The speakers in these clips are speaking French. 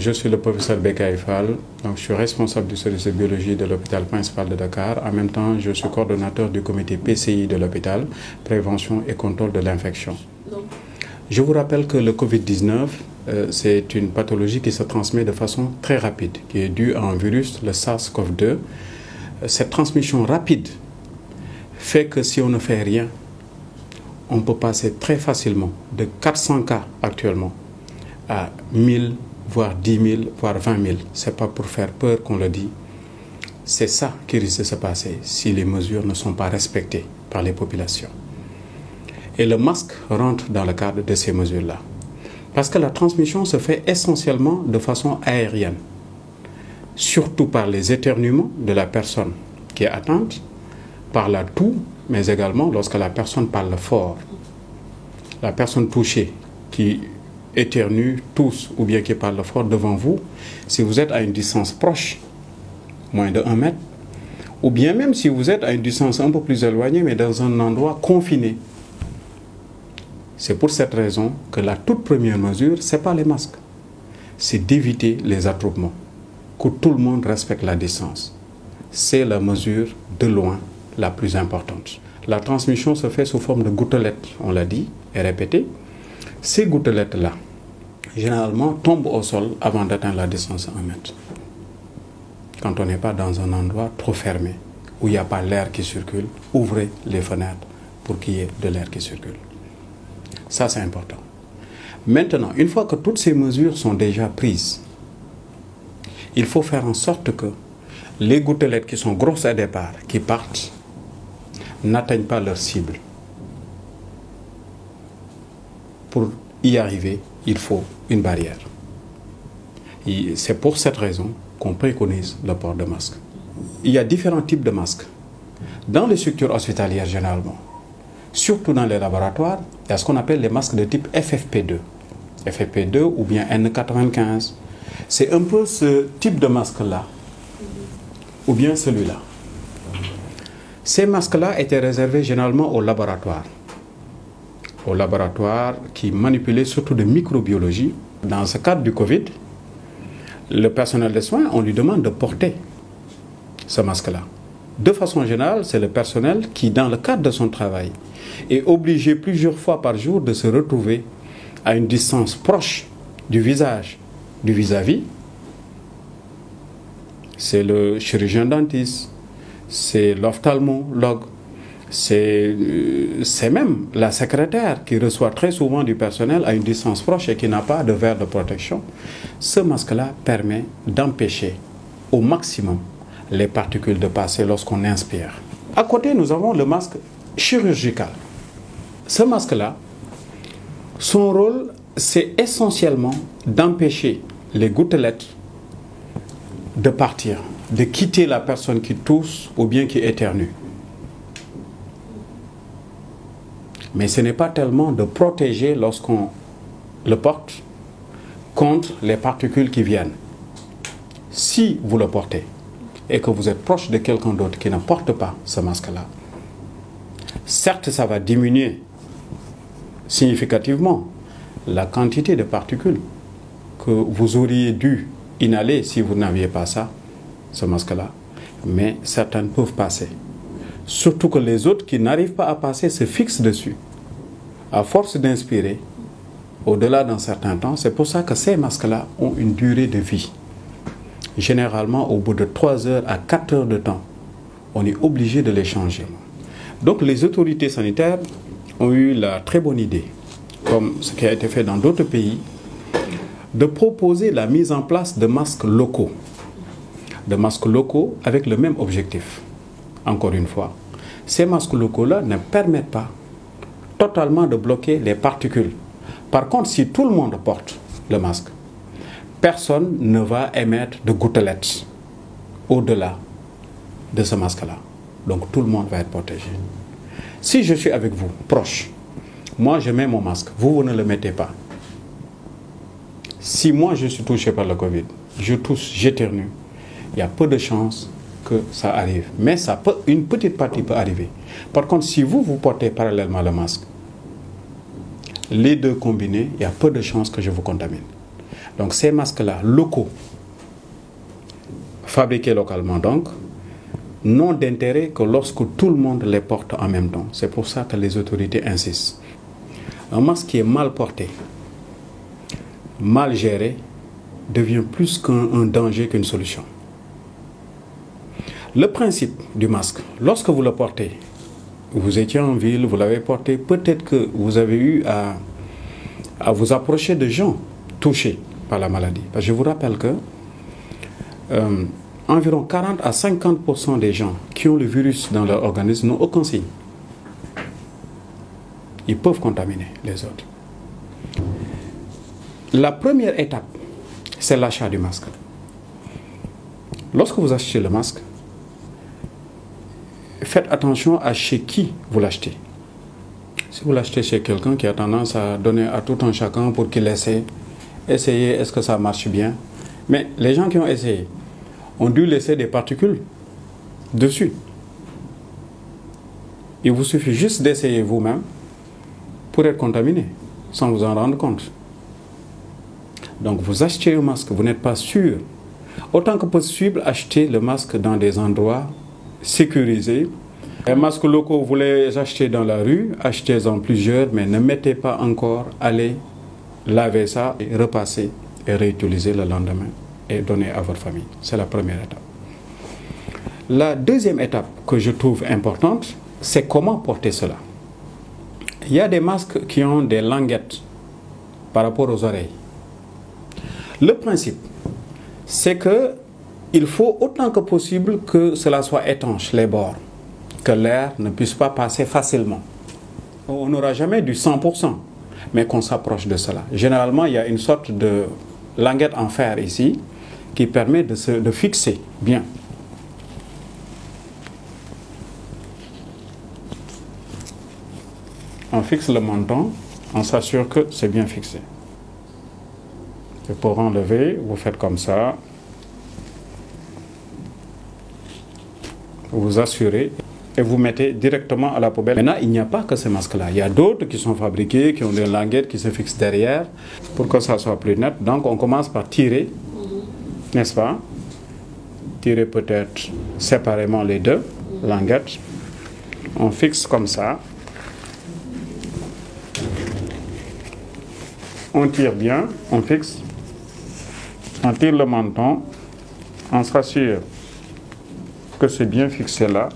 Je suis le professeur Bekay Fall, donc je suis responsable du service de biologie de l'hôpital principal de Dakar. En même temps, je suis coordonnateur du comité PCI de l'hôpital, prévention et contrôle de l'infection. Je vous rappelle que le Covid-19, c'est une pathologie qui se transmet de façon très rapide, qui est due à un virus, le SARS-CoV-2. Cette transmission rapide fait que si on ne fait rien, on peut passer très facilement de 400 cas actuellement à 1000, voire 10 000, voire 20 000. Ce n'est pas pour faire peur qu'on le dit. C'est ça qui risque de se passer si les mesures ne sont pas respectées par les populations. Et le masque rentre dans le cadre de ces mesures-là. Parce que la transmission se fait essentiellement de façon aérienne. Surtout par les éternuements de la personne qui est atteinte, par la toux, mais également lorsque la personne parle fort. La personne touchée qui éternue, tousse ou bien qui parle fort devant vous, si vous êtes à une distance proche, moins de 1 mètre, ou bien même si vous êtes à une distance un peu plus éloignée, mais dans un endroit confiné. C'est pour cette raison que la toute première mesure, ce n'est pas les masques, c'est d'éviter les attroupements, que tout le monde respecte la distance. C'est la mesure de loin la plus importante. La transmission se fait sous forme de gouttelettes, on l'a dit et répété. Ces gouttelettes-là, généralement, tombent au sol avant d'atteindre la distance de 1 mètre. Quand on n'est pas dans un endroit trop fermé, où il n'y a pas l'air qui circule, ouvrez les fenêtres pour qu'il y ait de l'air qui circule. Ça, c'est important. Maintenant, une fois que toutes ces mesures sont déjà prises, il faut faire en sorte que les gouttelettes qui sont grosses à départ, qui partent, n'atteignent pas leur cible. Pour y arriver, il faut une barrière. C'est pour cette raison qu'on préconise le port de masque. Il y a différents types de masques. Dans les structures hospitalières, généralement, surtout dans les laboratoires, il y a ce qu'on appelle les masques de type FFP2. FFP2 ou bien N95. C'est un peu ce type de masque-là, ou bien celui-là. Ces masques-là étaient réservés généralement aux laboratoires qui manipulaient surtout de microbiologie. Dans ce cadre du Covid, le personnel de soins, on lui demande de porter ce masque-là. De façon générale, c'est le personnel qui, dans le cadre de son travail, est obligé plusieurs fois par jour de se retrouver à une distance proche du visage, du vis-à-vis. C'est le chirurgien dentiste, c'est l'ophtalmologue, c'est même la secrétaire qui reçoit très souvent du personnel à une distance proche et qui n'a pas de verre de protection. Ce masque-là permet d'empêcher au maximum les particules de passer lorsqu'on inspire. À côté, nous avons le masque chirurgical. Ce masque-là, son rôle, c'est essentiellement d'empêcher les gouttelettes de partir, de quitter la personne qui tousse ou bien qui éternue. Mais ce n'est pas tellement de protéger lorsqu'on le porte contre les particules qui viennent. Si vous le portez et que vous êtes proche de quelqu'un d'autre qui ne porte pas ce masque-là, certes, ça va diminuer significativement la quantité de particules que vous auriez dû inhaler si vous n'aviez pas ça, ce masque-là, mais certaines peuvent passer. Surtout que les autres qui n'arrivent pas à passer se fixent dessus. À force d'inspirer, au-delà d'un certain temps, c'est pour ça que ces masques-là ont une durée de vie. Généralement, au bout de 3 heures à 4 heures de temps, on est obligé de les changer. Donc les autorités sanitaires ont eu la très bonne idée, comme ce qui a été fait dans d'autres pays, de proposer la mise en place de masques locaux. De masques locaux avec le même objectif. Encore une fois, ces masques locaux-là ne permettent pas totalement de bloquer les particules. Par contre, si tout le monde porte le masque, personne ne va émettre de gouttelettes au-delà de ce masque-là. Donc tout le monde va être protégé. Si je suis avec vous, proche, moi je mets mon masque, vous ne le mettez pas. Si moi je suis touché par le Covid, je tousse, j'éternue, il y a peu de chances que ça arrive. Mais une petite partie peut arriver. Par contre, si vous portez parallèlement le masque, les deux combinés, il y a peu de chances que je vous contamine. Donc ces masques-là, locaux, fabriqués localement donc, n'ont d'intérêt que lorsque tout le monde les porte en même temps. C'est pour ça que les autorités insistent. Un masque qui est mal porté, mal géré, devient plus qu'un danger qu'une solution. Le principe du masque, lorsque vous le portez, vous étiez en ville, vous l'avez porté, peut-être que vous avez eu à vous approcher de gens touchés par la maladie. Parce que je vous rappelle que environ 40 à 50% des gens qui ont le virus dans leur organisme n'ont aucun signe. Ils peuvent contaminer les autres. La première étape, c'est l'achat du masque. Lorsque vous achetez le masque, faites attention à chez qui vous l'achetez. Si vous l'achetez chez quelqu'un qui a tendance à donner à tout un chacun pour qu'il essaie, essayez, est-ce que ça marche bien? Mais les gens qui ont essayé ont dû laisser des particules dessus. Il vous suffit juste d'essayer vous-même pour être contaminé, sans vous en rendre compte. Donc vous achetez un masque, vous n'êtes pas sûr. Autant que possible, achetez le masque dans des endroits sécurisés. Les masques locaux, vous les achetez dans la rue, achetez-en plusieurs, mais ne mettez pas encore, allez laver ça, et repasser et réutiliser le lendemain et donner à votre famille. C'est la première étape. La deuxième étape que je trouve importante, c'est comment porter cela. Il y a des masques qui ont des languettes par rapport aux oreilles. Le principe, c'est que il faut autant que possible que cela soit étanche, les bords, que l'air ne puisse pas passer facilement. On n'aura jamais du 100%, mais qu'on s'approche de cela. Généralement, il y a une sorte de languette en fer ici qui permet de fixer bien. On fixe le menton, on s'assure que c'est bien fixé. Et pour enlever, vous faites comme ça. Vous assurez et vous mettez directement à la poubelle. Maintenant, il n'y a pas que ces masques-là. Il y a d'autres qui sont fabriqués, qui ont des languettes qui se fixent derrière pour que ça soit plus net. Donc, on commence par tirer, n'est-ce pas? Tirer peut-être séparément les deux languettes. On fixe comme ça. On tire bien, on fixe. On tire le menton. On s'assure que c'est bien fixé là.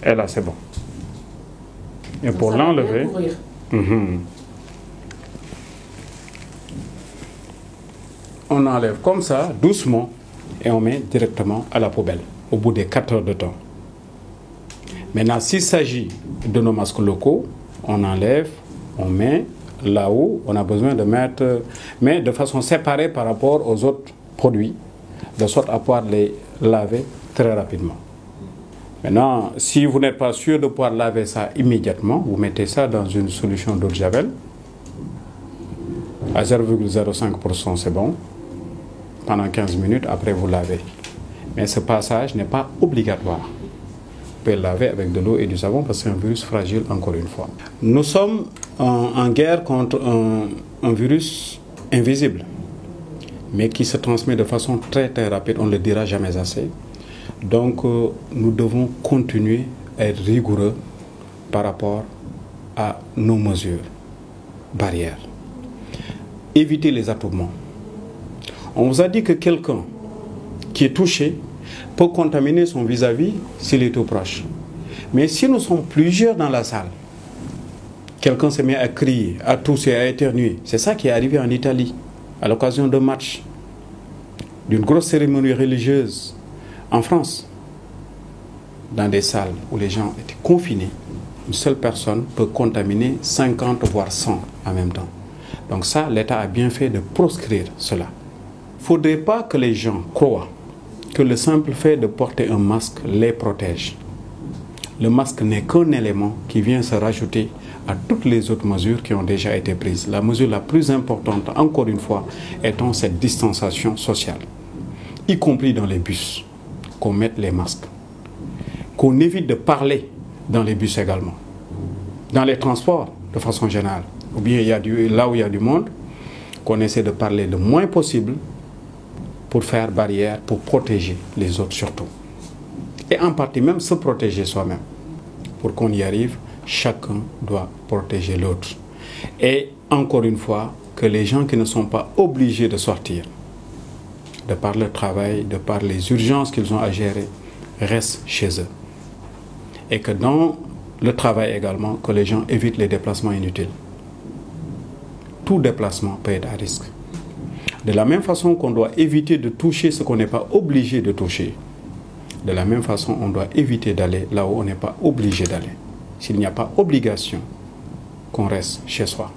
Et là, c'est bon. Et pour l'enlever, on enlève comme ça, doucement, et on met directement à la poubelle, au bout des 4 heures de temps. Maintenant, s'il s'agit de nos masques locaux, on enlève, on met là où on a besoin de mettre, mais de façon séparée par rapport aux autres produits, de sorte à pouvoir les laver très rapidement. Maintenant, si vous n'êtes pas sûr de pouvoir laver ça immédiatement, vous mettez ça dans une solution d'eau de javel. À 0,05%, c'est bon. Pendant 15 minutes, après vous lavez. Mais ce passage n'est pas obligatoire. Vous pouvez laver avec de l'eau et du savon parce que c'est un virus fragile, encore une fois. Nous sommes en guerre contre un virus invisible, mais qui se transmet de façon très très rapide, on ne le dira jamais assez. Donc nous devons continuer à être rigoureux par rapport à nos mesures barrières. Éviter les attroupements. On vous a dit que quelqu'un qui est touché peut contaminer son vis-à-vis s'il est tout proche. Mais si nous sommes plusieurs dans la salle, quelqu'un se met à crier, à tousser, à éternuer. C'est ça qui est arrivé en Italie, à l'occasion d'un match, d'une grosse cérémonie religieuse en France. Dans des salles où les gens étaient confinés, une seule personne peut contaminer 50 voire 100 en même temps. Donc ça, l'État a bien fait de proscrire cela. Il ne faudrait pas que les gens croient que le simple fait de porter un masque les protège. Le masque n'est qu'un élément qui vient se rajouter à toutes les autres mesures qui ont déjà été prises. La mesure la plus importante, encore une fois, étant cette distanciation sociale, y compris dans les bus, qu'on mette les masques, qu'on évite de parler dans les bus également, dans les transports de façon générale, ou bien là où il y a du monde, qu'on essaie de parler le moins possible pour faire barrière, pour protéger les autres surtout. Et en partie même se protéger soi-même. Pour qu'on y arrive, chacun doit protéger l'autre. Et encore une fois, que les gens qui ne sont pas obligés de sortir, de par leur travail, de par les urgences qu'ils ont à gérer, restent chez eux. Et que dans le travail également, que les gens évitent les déplacements inutiles. Tout déplacement peut être à risque. De la même façon qu'on doit éviter de toucher ce qu'on n'est pas obligé de toucher, de la même façon, on doit éviter d'aller là où on n'est pas obligé d'aller. S'il n'y a pas obligation, qu'on reste chez soi.